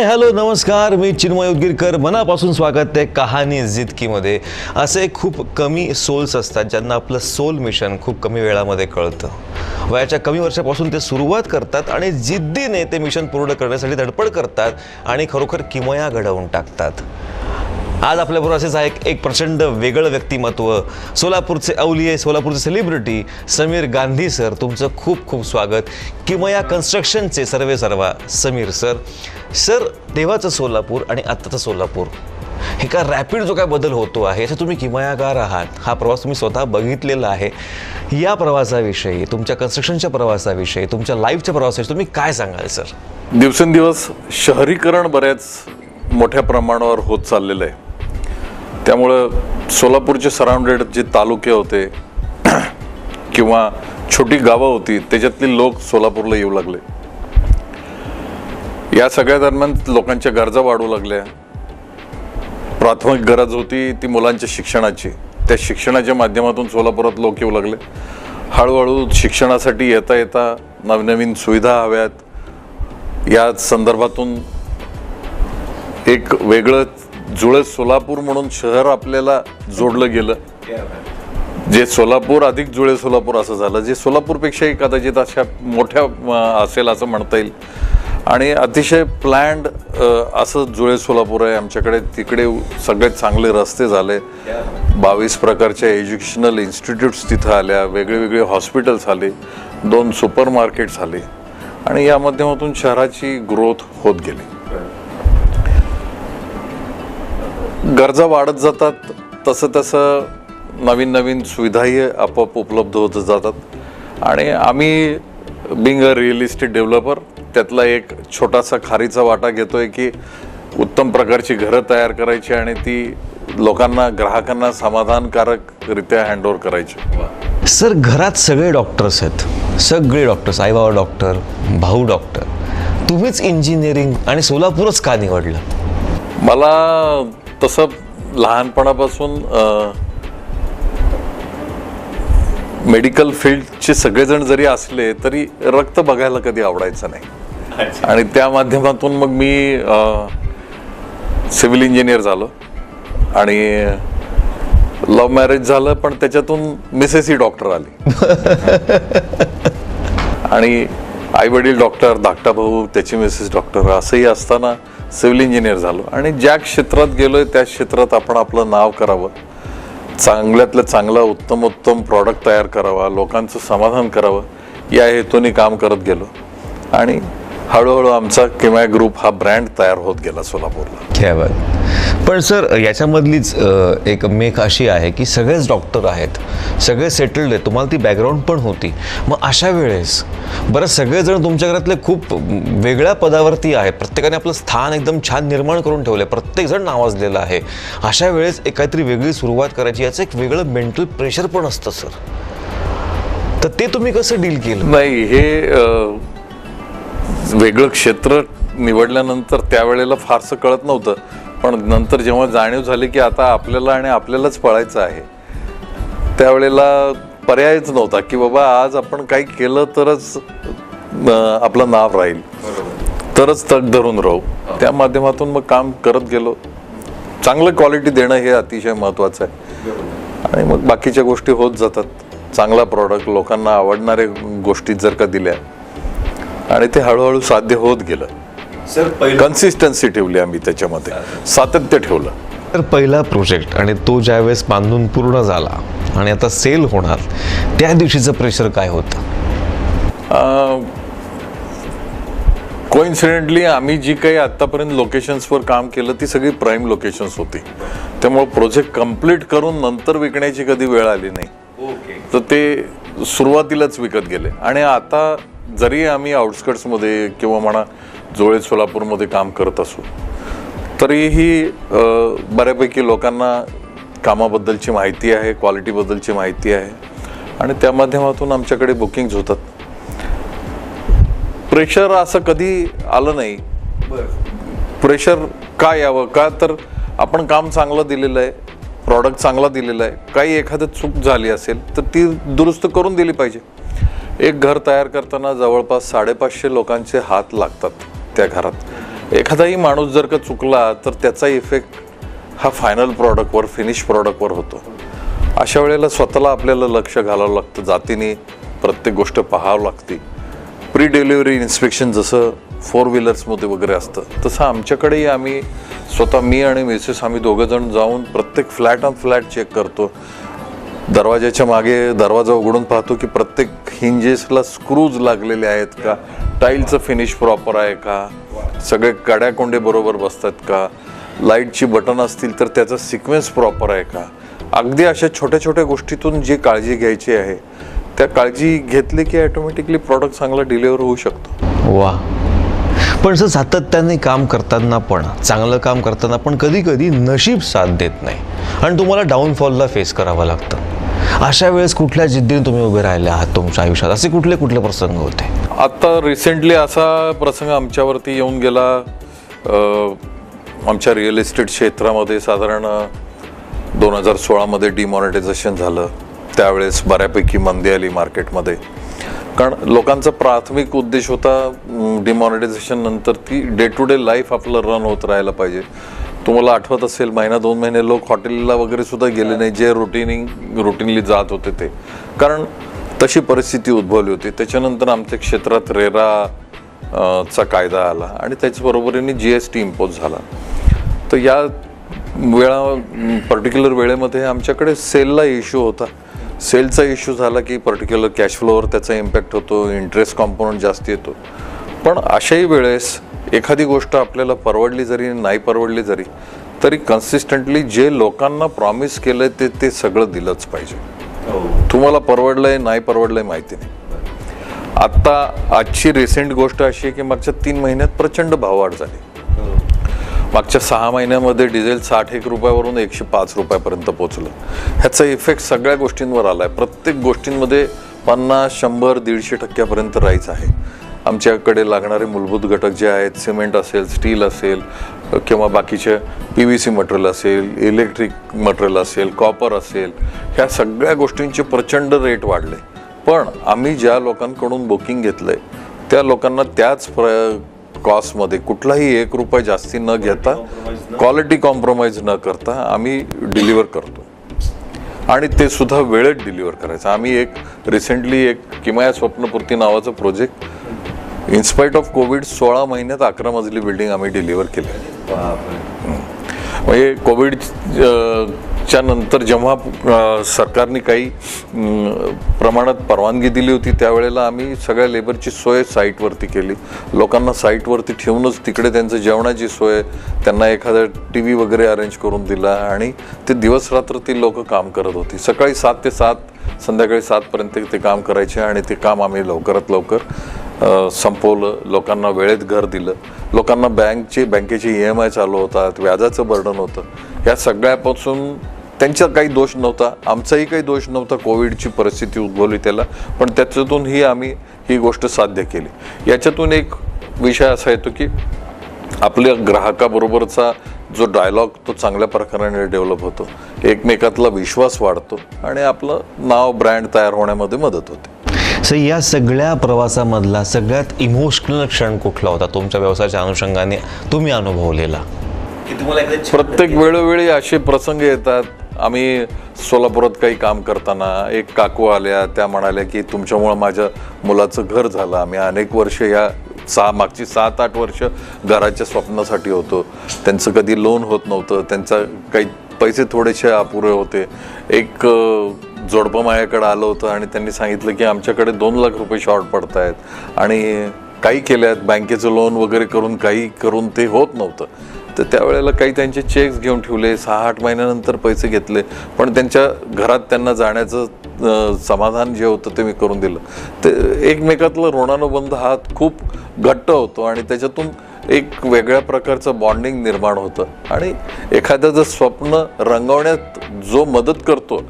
Hi hello नमस्कार, मी चिन्मय उदगीरकर. मनापासून स्वागत आहे कहाणी जिंदगीमध्ये. असे खूप कमी सोल्स असतात ज्यांना आपलं सोल मिशन खूप कमी वेळामध्ये कळतं. वयाच्या कमी वर्षापासून ते सुरुवात करतात आणि जिद्दीने ते मिशन पूर्ण करण्यासाठी धडपड करतात आणि खरोखर किमया घडवून टाकतात. आज आपल्याबरोबर असेच आहे एक प्रचंड वेगळं व्यक्तिमत्व, सोलापूरचे अवलिये, सोलापूरचे सेलिब्रिटी समीर गांधी सर. तुमचं खूप खूप स्वागत. किमया कन्स्ट्रक्शनचे सर्वेसर्वा समीर सर. सर, तेव्हाचं सोलापूर आणि आत्ताचं सोलापूर हे का रॅपिड जो काय बदल होतो आहे, याचा तुम्ही किमयागार आहात. हा प्रवास तुम्ही स्वतः बघितलेला आहे. या प्रवासाविषयी, तुमच्या कन्स्ट्रक्शनच्या प्रवासाविषयी, तुमच्या लाईफच्या प्रवासाविषयी तुम्ही काय सांगाल सर? दिवसेंदिवस शहरीकरण बऱ्याच मोठ्या प्रमाणावर होत चाललेलं आहे. त्यामुळं सोलापूरचे सराउंडेड जे तालुके होते किंवा छोटी गावं होती त्याच्यातली लोक सोलापूरला येऊ लागले. या सगळ्या दरम्यान लोकांच्या गरजा वाढू लागल्या. प्राथमिक गरज होती ती मुलांच्या शिक्षणाची. त्या शिक्षणाच्या माध्यमातून सोलापुरात लोक येऊ लागले. हळूहळू शिक्षणासाठी येता येता नवनवीन सुविधा हव्यात. या संदर्भातून एक वेगळं जुळे सोलापूर म्हणून शहर आपल्याला जोडलं गेलं. जे सोलापूर अधिक जुळे सोलापूर असं झालं, जे सोलापूरपेक्षाही कदाचित अशा मोठ्या असेल असं म्हणता येईल. आणि अतिशय प्लॅन्ड असं जुळे सोलापूर आहे आमच्याकडे. तिकडे सगळ्यात चांगले रस्ते झाले. 22 प्रकारच्या एज्युकेशनल इन्स्टिट्यूट्स तिथं आल्या. वेगळे हॉस्पिटल्स आले. 2 सुपर मार्केट्स आले. आणि या माध्यमातून शहराची ग्रोथ होत गेली. गरजा वाढत जातात तसं तसं नवीन सुविधाही आपोआप उपलब्ध होत जातात. आणि आम्ही being a real estate developer त्यातला एक छोटासा खारीचा वाटा घेतोय की उत्तम प्रकारची घरं तयार करायची आणि ती लोकांना, ग्राहकांना समाधानकारकरित्या हँडओव्हर करायची. सर, घरात सगळे डॉक्टर्स आहेत, सगळे डॉक्टर्स, आई बाबा डॉक्टर, भाऊ डॉक्टर. तुम्हीच इंजिनिअरिंग आणि सोलापूरच का निवडलं? मला तसं लहानपणापासून मेडिकल फील्डचे सगळेजण जरी असले तरी रक्त बघायला कधी आवडायचं नाही. आणि त्या माध्यमातून मग मी सिव्हिल इंजिनियर झालो. आणि लव्ह मॅरेज झालं, पण त्याच्यातून मिसेस ही डॉक्टर आली. आणि आई वडील डॉक्टर, धाकटा भाऊ त्याची मिसेस डॉक्टर, असंही असताना सिव्हिल इंजिनियर झालो. आणि ज्या क्षेत्रात गेलोय त्या क्षेत्रात आपण आपलं नाव करावं, चांगल्यातलं चांगला उत्तम प्रॉडक्ट तयार करावा, लोकांचं समाधान करावं, या हेतूने काम करत गेलो. आणि हळूहळू आमचा किमया ग्रुप हा ब्रँड तयार होत गेला सोलापूरला. क्या बात. पण सर, याच्यामधलीच एक मेख अशी आहे की सगळेच डॉक्टर आहेत, सगळे सेटल्ड आहेत, तुम्हाला ती बॅकग्राऊंड पण होती. मग अशा वेळेस बरं, सगळेजण तुमच्या घरातले खूप वेगळ्या पदावरती आहे, प्रत्येकाने आपलं स्थान एकदम छान निर्माण करून ठेवलं आहे, प्रत्येकजण नावाजलेलं आहे. अशा वेळेस एक काहीतरी वेगळी सुरुवात करायची, याचं एक वेगळं मेंटल प्रेशर पण असतं सर. तर ते तुम्ही कसं डील केलं? नाही, हे वेगळं क्षेत्र निवडल्यानंतर त्यावेळेला फारसं कळत नव्हतं. पण नंतर जेव्हा जाणीव झाली की आता आपल्याला आणि आपल्यालाच पळायचं आहे, त्यावेळेला पर्यायच नव्हता की बाबा आज आपण काही केलं तरच आपलं नाव राहील, तरच तग धरून राहू. त्या माध्यमातून मग काम करत गेलो. चांगलं क्वालिटी देणं हे अतिशय महत्त्वाचं आहे. आणि मग बाकीच्या गोष्टी होत जातात. चांगला प्रॉडक्ट, लोकांना आवडणाऱ्या गोष्टी जर का दिल्या आणि ते हळूहळू साध्य होत गेलं. सर, कन्सिस्टन्सी ठेवली आम्ही, त्याच्यामध्ये सातत्य ठेवलं. तर पहिला प्रोजेक्ट आणि तो ज्यावेळेस बांधून पूर्ण झाला आणि आता सेल होणार, त्या दिवशीचं प्रेशर काय होतं? कोइन्सिडेंटली आम्ही जी काही आतापर्यंत लोकेशन्सवर काम केलं ती सगळी प्राईम लोकेशन्स होती. त्यामुळे प्रोजेक्ट कम्प्लीट करून नंतर विकण्याची कधी वेळ आली नाही. तर ते सुरुवातीलाच विकत गेले. आणि आता जरी आम्ही आउटस्कट्समध्ये किंवा म्हणा जुळे सोलापूरमध्ये काम करत असू, तरीही बऱ्यापैकी लोकांना कामाबद्दलची माहिती आहे, क्वालिटीबद्दलची माहिती आहे. आणि त्या माध्यमातून आमच्याकडे बुकिंग्स होतात. प्रेशर असं कधी आलं नाही. प्रेशर का यावं? का तर आपण काम चांगलं दिलेलं आहे, प्रॉडक्ट चांगला दिलेला आहे. काही एखादं चूक झाली असेल तर ती दुरुस्त करून दिली पाहिजे. एक घर तयार करताना जवळपास 550 लोकांचे हात लागतात त्या घरात. एखादाही माणूस जर का चुकला तर त्याचा इफेक्ट हा फायनल प्रॉडक्टवर, फिनिश प्रॉडक्टवर होतो. अशा वेळेला स्वतःला आपल्याला लक्ष घालावं लागतं, जातीने प्रत्येक गोष्ट पाहावं लागते. प्री डिलिव्हरी इन्स्पेक्शन जसं 4 व्हीलर्समध्ये वगैरे असतं, तसं आमच्याकडेही आम्ही स्वतः, मी आणि मिसेस, आम्ही दोघंजण जाऊन प्रत्येक फ्लॅट ऑन फ्लॅट चेक करतो. दरवाजाच्या मागे दरवाजा उघडून पाहतो की प्रत्येक हिंजेसला स्क्रूज लागलेले आहेत का, टाईलचं फिनिश प्रॉपर आहे का, सगळे कड्याकोंडे बरोबर बसतात का, लाईटची बटन असतील तर त्याचा सिक्वेन्स प्रॉपर आहे का. अगदी अशा छोट्या छोट्या गोष्टीतून जी काळजी घ्यायची आहे त्या काळजी घेतली की ऑटोमॅटिकली प्रॉडक्ट चांगला डिलिव्हर होऊ शकतो. वा. पण सर, सातत्याने काम करताना पण, चांगलं काम करताना पण कधी कधी नशीब साथ देत नाही आणि तुम्हाला डाऊनफॉलला फेस करावं लागतं. अशा वेळेस कुठल्या जिद्दीने तुम्ही उभे राहिले आहात तुमच्या आयुष्यात? असे कुठले कुठले प्रसंग होते? आता रिसेंटली असा प्रसंग आमच्यावरती येऊन गेला. आमच्या रिअल इस्टेट क्षेत्रामध्ये साधारण 2016मध्ये डिमॉनिटायझेशन झालं. त्यावेळेस बऱ्यापैकी मंदी आली मार्केटमध्ये, कारण लोकांचा प्राथमिक उद्देश होता डिमॉनिटायझेशन नंतर ती डे टू डे लाईफ आपलं रन होत राहायला पाहिजे. तुम्हाला आठवत असेल, 1-2 महिने लोक हॉटेलला वगैरे सुद्धा गेले नाही, जे रुटीनली जात होते ते, कारण तशी परिस्थिती उद्भवली होती. त्याच्यानंतर आमच्या क्षेत्रात रेरा कायदा आला आणि त्याचबरोबरीने GST इम्पोज झाला. तर या पर्टिक्युलर वेळेमध्ये आमच्याकडे सेलला इश्यू होता. सेलचा इश्यू झाला की पर्टिक्युलर कॅश फ्लोवर त्याचा इम्पॅक्ट होतो, इंटरेस्ट कॉम्पोनंट जास्त येतो. पण अशाही वेळेस एखादी गोष्ट आपल्याला परवडली जरी नाही परवडली जरी तरी कन्सिस्टंटली जे लोकांना प्रॉमिस केलंय ते सगळं दिलंच पाहिजे. तुम्हाला परवडलंय नाही परवडलंय माहिती नाही. आत्ता आजची रिसेंट गोष्ट अशी आहे की मागच्या 3 महिन्यात प्रचंड भाववाढ झाली. मागच्या 6 महिन्यामध्ये डिझेल 61 रुपयावरून 105 रुपयापर्यंत पोहोचलं. ह्याचा इफेक्ट सगळ्या गोष्टींवर आला आहे. प्रत्येक गोष्टींमध्ये 50, 100, 150% राईज आहे. आमच्याकडे लागणारे मूलभूत घटक जे आहेत, सिमेंट असेल, स्टील असेल किंवा बाकीचे PVC मटेरियल असेल, इलेक्ट्रिक मटेरियल असेल, कॉपर असेल, ह्या सगळ्या गोष्टींचे प्रचंड रेट वाढले. पण आम्ही ज्या लोकांकडून बुकिंग घेतलंय त्या लोकांना त्याच कॉस्टमध्ये कुठलाही 1 रुपया जास्ती न घेता, क्वालिटी कॉम्प्रोमाइज न करता आम्ही डिलिव्हर करतो आणि ते सुद्धा वेळेत डिलिव्हर करायचं. आम्ही रिसेंटली एक किमया स्वप्नपूर्ती नावाचं प्रोजेक्ट इन्स्पाइट ऑफ कोविड 16 महिन्यात 11 मजली बिल्डिंग आम्ही डिलिव्हर केली. म्हणजे कोविडच्या नंतर जेव्हा सरकारने काही प्रमाणात परवानगी दिली होती त्यावेळेला आम्ही सगळ्या लेबरची सोय साईटवरती केली. लोकांना साईटवरती ठेवूनच तिकडे त्यांचं जेवणाची सोय, त्यांना एखादा TV वगैरे अरेंज करून दिला आणि ते दिवस रात्र ती लोक काम करत होती. सकाळी 7 ते 7, संध्याकाळी 7 पर्यंत ते काम करायचे आणि ते काम आम्ही लवकरात लवकर संपवलं. लोकांना वेळेत घर दिलं. लोकांना बँकेचे EMI चालू होतात, व्याजाचं बर्डन होतं. या सगळ्यापासून त्यांचा काही दोष नव्हता, आमचाही काही दोष नव्हता. कोविडची परिस्थिती उद्भवली त्याला, पण त्याच्यातूनही आम्ही ही गोष्ट साध्य केली. याच्यातून एक विषय असा येतो की आपल्या ग्राहकाबरोबरचा जो डायलॉग तो चांगल्या प्रकारे डेव्हलप होतो, एकमेकातला विश्वास वाढतो आणि आपलं नाव, ब्रँड तयार होण्यामध्ये मदत होते. सर, या सगळ्या प्रवासामधला सगळ्यात इमोशनल क्षण कुठला होता तुमच्या व्यवसायाच्या अनुषंगाने तुम्ही अनुभवलेला? प्रत्येक वेळोवेळी असे प्रसंग येतात. आम्ही सोलापुरात काही काम करताना एक काकू आल्या, त्या म्हणाल्या की तुमच्यामुळं माझ्या मुलाचं घर झालं. आम्ही अनेक वर्ष मागची 7-8 वर्ष घराच्या स्वप्नासाठी होतो. त्यांचं कधी लोन होत नव्हतं, त्यांचा काही पैसे थोडेसे अपुरे होते. एक जोडपं माझ्याकडे आलं होतं आणि त्यांनी सांगितलं की आमच्याकडे 2 लाख रुपये शॉर्ट पडत आहेत आणि काही केल्यात, बँकेचं लोन वगैरे करून ते होत नव्हतं. तर त्यावेळेला काही त्यांचे चेक्स घेऊन ठेवले, 6-8 महिन्यानंतर पैसे घेतले, पण त्यांच्या घरात त्यांना जाण्याचं समाधान जे होतं ते मी करून दिलं. ते एकमेकातलं ऋणानुबंध हा खूप घट्ट होतो आणि त्याच्यातून एक वेगळ्या प्रकारचं बॉन्डिंग निर्माण होतं आणि एखाद्याचं स्वप्न रंगवण्यात जो मदत करतो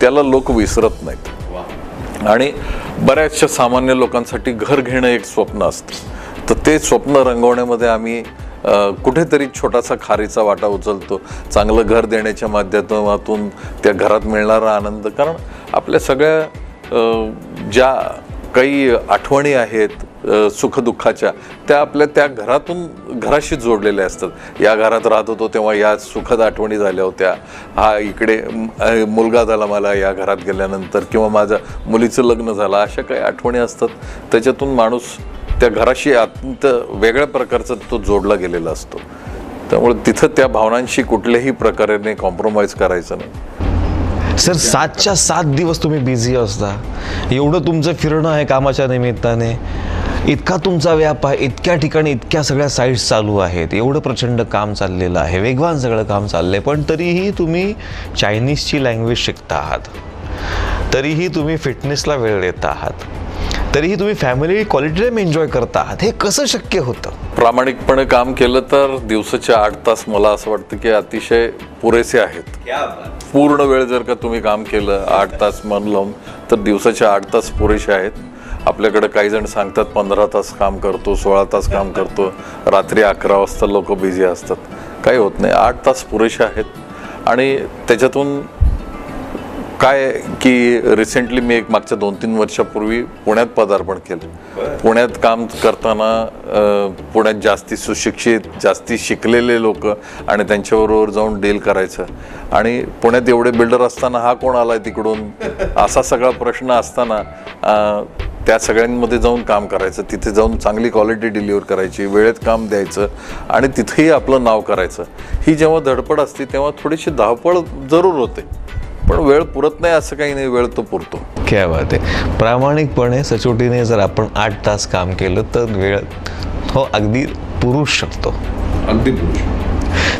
त्याला लोक विसरत नाहीत. आणि बऱ्याचशा सामान्य लोकांसाठी घर घेणं एक स्वप्न असतं, तर ते स्वप्न रंगवण्यामध्ये आम्ही कुठेतरी छोटासा खारीचा वाटा उचलतो. चांगलं घर देण्याच्या माध्यमातून त्या घरात मिळणारा आनंद, कारण आपल्या सगळ्या ज्या काही आठवणी आहेत सुखदुःखाच्या त्या आपल्या त्या घराशी जोडलेल्या असतात. या घरात राहत होतो तेव्हा या सुखद आठवणी झाल्या होत्या, हा इकडे मुलगा झाला मला या घरात गेल्यानंतर, किंवा माझ्या मुलीचं लग्न झालं, अशा काही आठवणी असतात. त्याच्यातून माणूस त्या घराशी अत्यंत वेगळ्या प्रकारचा तो जोडला गेलेला असतो. त्यामुळे तिथं त्या भावनांशी कुठल्याही प्रकारे कॉम्प्रोमाइज करायचं नाही. सर 7च्या 7 दिवस तुम्ही बिझी असता, एवढं तुमचं फिरणं आहे कामाच्या निमित्ताने, इतका तुमचा व्याप आहे, इतक्या ठिकाणी इतक्या सगळ्या साईट्स चालू आहेत, एवढं प्रचंड काम चाललेलं आहे, वेगवान सगळं काम चाललं आहे, पण तरीही तुम्ही चायनीजची लँग्वेज शिकता आहात, तरीही तुम्ही फिटनेसला वेळ देता आहात, तरीही तुम्ही फॅमिली क्वालिटी टाईम एन्जॉय करता आहात. हे कसं शक्य होतं? प्रामाणिकपणे काम केलं तर दिवसाचे 8 तास मला असं वाटतं की अतिशय पुरेसे आहेत. पूर्ण वेळ जर का तुम्ही काम केलं 8 तास मन लावून तर दिवसाचे 8 तास पुरेसे आहेत. आपल्याकडे काही जण सांगतात 15 तास काम करतो, 16 तास काम करतो, रात्री 11 वाजता लोक बिझी असतात. काही होत नाही, 8 तास पुरेसे आहेत. आणि त्याच्यातून काय की रिसेंटली मी एक मागच्या 2-3 वर्षापूर्वी पुण्यात पदार्पण केलं. पुण्यात काम करताना पुण्यात जास्ती सुशिक्षित, जास्ती शिकलेले लोक आणि त्यांच्याबरोबर जाऊन डील करायचं. आणि पुण्यात एवढे बिल्डर असताना हा कोण आलाय तिकडून, असा सगळा प्रश्न असताना त्या सगळ्यांमध्ये जाऊन काम करायचं, तिथे जाऊन चांगली क्वालिटी डिलिव्हर करायची, वेळेत काम द्यायचं आणि तिथेही आपलं नाव करायचं. ही जेव्हा धडपड असते तेव्हा थोडीशी धावपळ जरूर होते, पण वेळ पुरत नाही असं काही नाही, वेळ तो पुरतो. क्या बात आहे. प्रामाणिकपणे सचोटीने जर आपण 8 तास काम केलं तर वेळ हो अगदी पुरू शकतो. अगदी.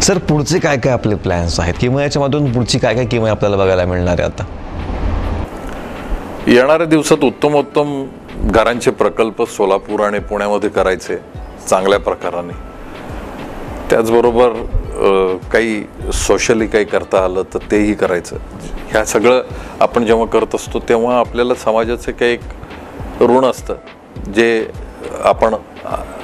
सर पुढचे काय काय आपले प्लॅन्स आहेत, किंवा याच्यामधून पुढची काय काय किंवा आपल्याला बघायला मिळणार आहे? आता येणाऱ्या दिवसात उत्तमोत्तम घरांचे प्रकल्प सोलापूर आणि पुण्यामध्ये करायचे चांगल्या प्रकाराने. त्याचबरोबर काही सोशली काही करता आलं तर तेही करायचं. ह्या सगळं आपण जेव्हा करत असतो तेव्हा आपल्याला समाजाचे काही एक ऋण असतं जे आपण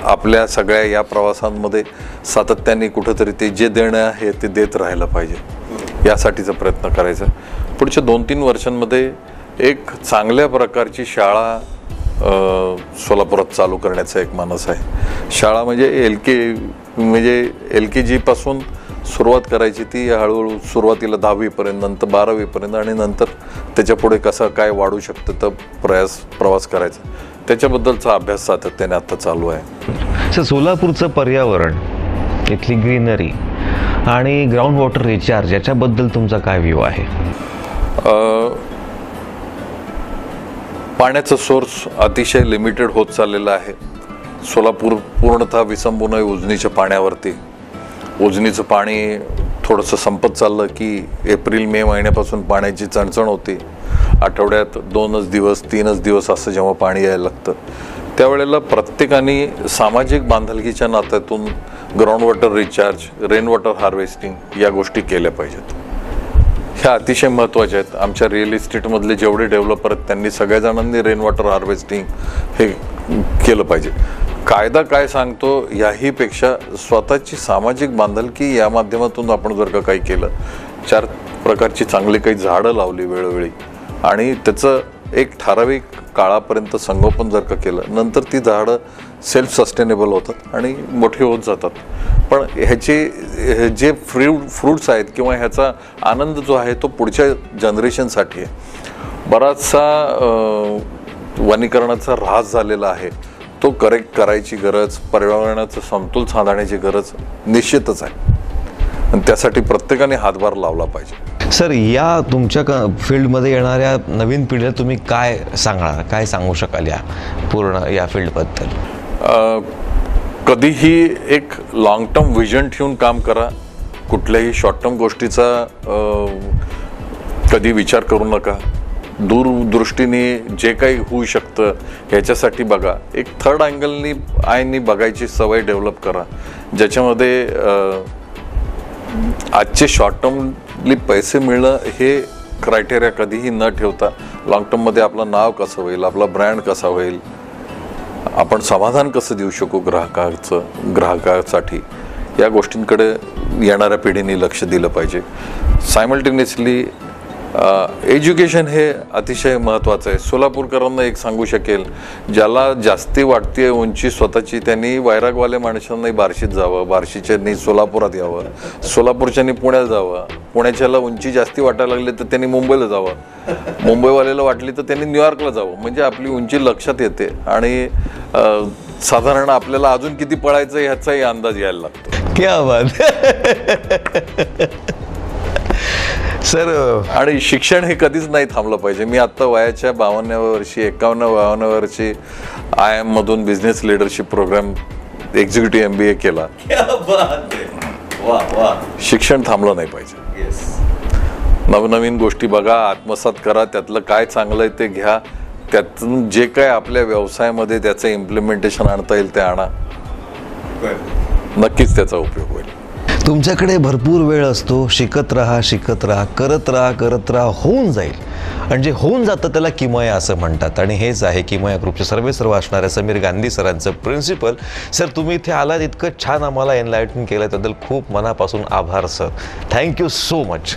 आपल्या सगळ्या या प्रवासांमध्ये सातत्याने कुठंतरी ते जे देणं आहे ते देत राहायला पाहिजे, यासाठीचा प्रयत्न करायचा. पुढच्या 2-3 वर्षांमध्ये एक चांगल्या प्रकारची शाळा सोलापुरात चालू करण्याचा एक मानस आहे. शाळा म्हणजे LKG पासून सुरुवात करायची, ती हळूहळू सुरुवातीला 10वीपर्यंत, नंतर 12वीपर्यंत आणि नंतर त्याच्या पुढे कसं काय वाढू शकतं तर प्रवास करायचा. त्याच्याबद्दलचा अभ्यास सातत्याने आता चालू आहे. सर सोलापूरचं पर्यावरण, इथली ग्रीनरी आणि ग्राउंड वॉटर रिचार्ज याच्याबद्दल तुमचा काय व्ह्यू आहे? पाण्याचा सोर्स अतिशय लिमिटेड होत चाललेला आहे. सोलापूर पूर्णतः विसंबून आहे उजनीच्या पाण्यावरती. उजनीचं पाणी थोडंसं संपत चाललं की एप्रिल-मे महिन्यापासून पाण्याची चणचण होती. आठवड्यात 2 दिवस 3 दिवस असं जेव्हा पाणी यायला लागतं त्यावेळेला प्रत्येकाने सामाजिक बांधिलकीच्या नात्यातून ground water recharge, rain water harvesting या गोष्टी केल्या पाहिजेत. ह्या अतिशय महत्त्वाच्या आहेत. आमच्या रिअल इस्टेटमधले जेवढे डेव्हलपर आहेत त्यांनी सगळ्या जणांनी रेन वॉटर हार्वेस्टिंग हे केलं पाहिजे. कायदा काय सांगतो याहीपेक्षा स्वतःची सामाजिक बांधिलकी या माध्यमातून आपण जर का काही केलं, 4 प्रकारची चांगली काही झाडं लावली वेळोवेळी आणि त्याचं एक ठराविक काळापर्यंत संगोपन जर का केलं, नंतर ती झाडं सेल्फ सस्टेनेबल होतात आणि मोठी होत जातात. पण ह्याचे जे फ्रूट्स आहेत किंवा ह्याचा आनंद जो आहे तो पुढच्या जनरेशनसाठी आहे. बराचसा वनीकरणाचा ऱ्हास झालेला आहे, तो करेक्ट करायची गरज, पर्यावरणाचं समतोल साधण्याची गरज निश्चितच आहे आणि त्यासाठी प्रत्येकाने हातभार लावला पाहिजे. सर या तुमच्या फील्डमध्ये येणाऱ्या नवीन पिढीला तुम्ही काय सांगणार, काय सांगू शकाल या पूर्ण या फील्डबद्दल? कधीही एक लॉंग टर्म व्हिजन ठेवून काम करा. कुठल्याही शॉर्ट टर्म गोष्टीचा कधी विचार करू नका. दूरदृष्टीने जे काही होऊ शकतं ह्याच्यासाठी बघा. एक थर्ड अँगलनी बघायची सवय डेव्हलप करा, ज्याच्यामध्ये आजचे शॉर्ट टर्मली पैसे मिळणं हे क्रायटेरिया कधीही न ठेवता लॉंग टर्ममध्ये आपलं नाव कसं होईल, आपला ब्रँड कसा होईल, आपण समाधान कसं देऊ शकू ग्राहकासाठी, या गोष्टींकडे येणाऱ्या पिढीने लक्ष दिलं पाहिजे. सायमल्टेनियसली एज्युकेशन हे अतिशय महत्त्वाचं आहे. सोलापूरकरांना एक सांगू शकेल, ज्याला जास्ती वाटते उंची स्वतःची, त्यांनी वैरागवाल्या माणसांनी बार्शीत जावं, बार्शीच्यांनी सोलापुरात यावं, सोलापूरच्यांनी पुण्याला जावं, पुण्याच्याला उंची जास्ती वाटायला लागली तर त्यांनी मुंबईला जावं, मुंबईवाल्याला वाटली तर त्यांनी न्यूयॉर्कला जावं. म्हणजे आपली उंची लक्षात येते आणि साधारण आपल्याला अजून किती पळायचं ह्याचाही अंदाज यायला लागतो. क्या बात सर. आणि शिक्षण हे कधीच नाही थांबलं पाहिजे. मी आत्ता वयाच्या 52व्या वर्षी 51-52 वर्षी IIM मधून business leadership programme executive MBA केला. शिक्षण थांबलं नाही पाहिजे. नवनवीन गोष्टी बघा, आत्मसात करा, त्यातलं काय चांगलं आहे ते घ्या, त्यातून जे काय आपल्या व्यवसायामध्ये त्याचं इम्प्लिमेंटेशन आणता येईल ते आणा. नक्कीच त्याचा उपयोग होईल. तुमच्याकडे भरपूर वेळ असतो. शिकत राहा, करत राहा, होऊन जाईल. आणि जे होऊन जातं त्याला किमया असं म्हणतात. आणि हेच आहे किमया ग्रुपचे सर्व असणाऱ्या समीर गांधी सरांचं प्रिन्सिपल. सर, तुम्ही इथे आलात, इतकं छान आम्हाला एनलाइटन केलं, त्याबद्दल खूप मनापासून आभार सर. Thank you so much.